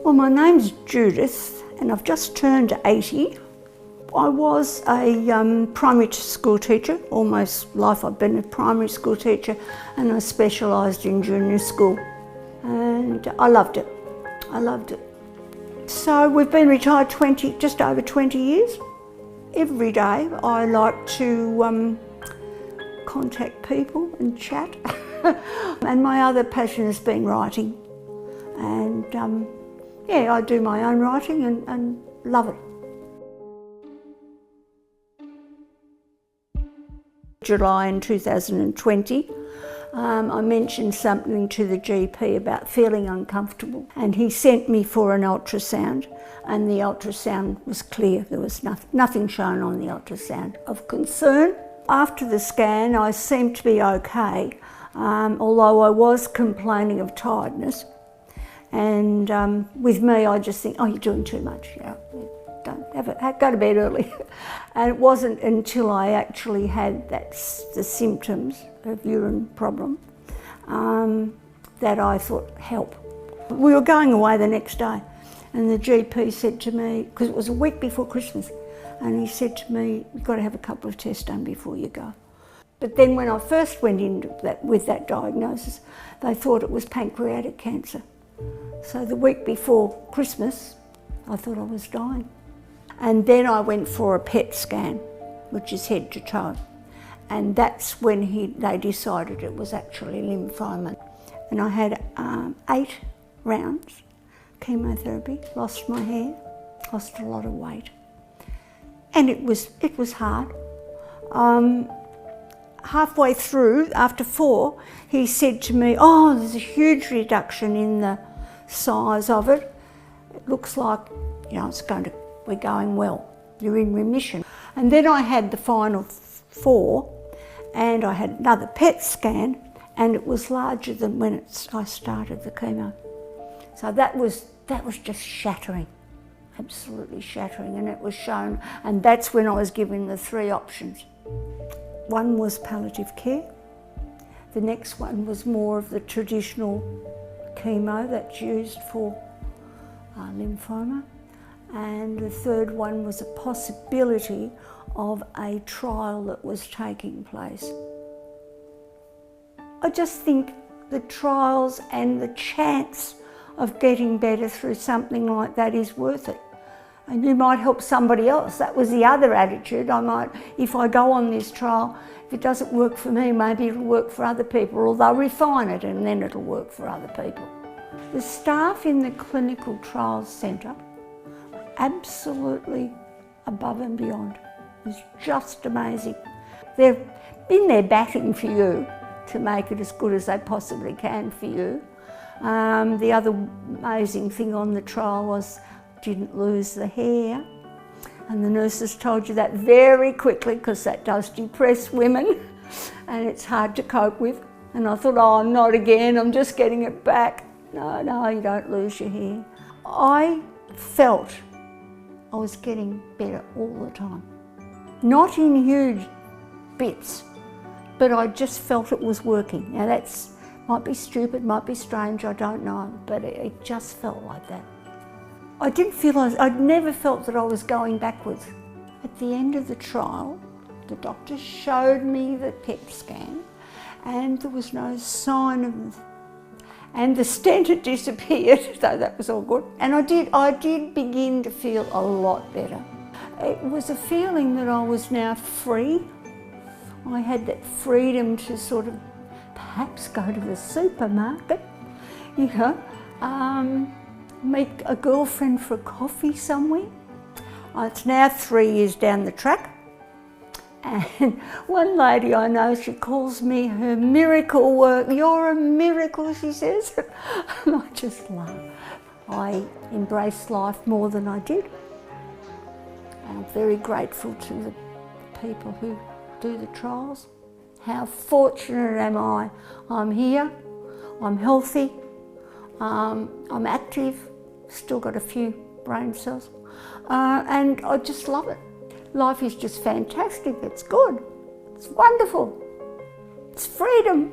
Well, my name's Judith and I've just turned 80. I was a primary school teacher. All my life I've been a primary school teacher, and I specialised in junior school. And I loved it. I loved it. So we've been retired just over 20 years. Every day I like to contact people and chat. And my other passion has been writing. And yeah, I do my own writing and love it. July in 2020, I mentioned something to the GP about feeling uncomfortable, and he sent me for an ultrasound, and the ultrasound was clear. There was nothing shown on the ultrasound of concern. After the scan, I seemed to be okay, although I was complaining of tiredness. And with me, I just think, oh, you're doing too much, you know. Don't have it, go to bed early. And it wasn't until I actually had the symptoms of urine problem that I thought, help. We were going away the next day, and the GP said to me, because it was a week before Christmas, and he said to me, you've got to have a couple of tests done before you go. But then when I first went into that with that diagnosis, they thought it was pancreatic cancer. So the week before Christmas, I thought I was dying. And then I went for a PET scan, which is head to toe. And that's when they decided it was actually lymphoma. And I had 8 rounds, chemotherapy, lost my hair, lost a lot of weight. And it was hard. Halfway through, after 4, he said to me, oh, there's a huge reduction in the size of it. It looks like, you know, we're going well, you're in remission. And then I had the final 4, and I had another PET scan, and it was larger than when I started the chemo. So that was just shattering, absolutely shattering, and it was shown, and that's when I was given the 3 options. One was palliative care, the next one was more of the traditional chemo that's used for lymphoma, and the third one was a possibility of a trial that was taking place. I just think the trials and the chance of getting better through something like that is worth it. And you might help somebody else. That was the other attitude. If I go on this trial, if it doesn't work for me, maybe it'll work for other people, or they'll refine it and then it'll work for other people. The staff in the Clinical Trials Centre, absolutely above and beyond. It was just amazing. They've been there batting for you to make it as good as they possibly can for you. The other amazing thing on the trial was didn't lose the hair, and the nurses told you that very quickly because that does depress women and it's hard to cope with. And I thought, oh, not again, I'm just getting it back. No, you don't lose your hair. I felt I was getting better all the time. Not in huge bits, but I just felt it was working. Now that's, might be stupid, might be strange, I don't know, but it just felt like that. I didn't feel, I'd never felt that I was going backwards. At the end of the trial, the doctor showed me the PET scan and there was no sign of, and the stent had disappeared, so that was all good. And I did begin to feel a lot better. It was a feeling that I was now free. I had that freedom to sort of perhaps go to the supermarket, you know, meet a girlfriend for a coffee somewhere. It's now 3 years down the track, and one lady I know, she calls me her miracle work. You're a miracle, she says. And I just laugh. I embrace life more than I did. And I'm very grateful to the people who do the trials. How fortunate am I? I'm here, I'm healthy, I'm active, still got a few brain cells, and I just love it. Life is just fantastic, it's good. It's wonderful. It's freedom.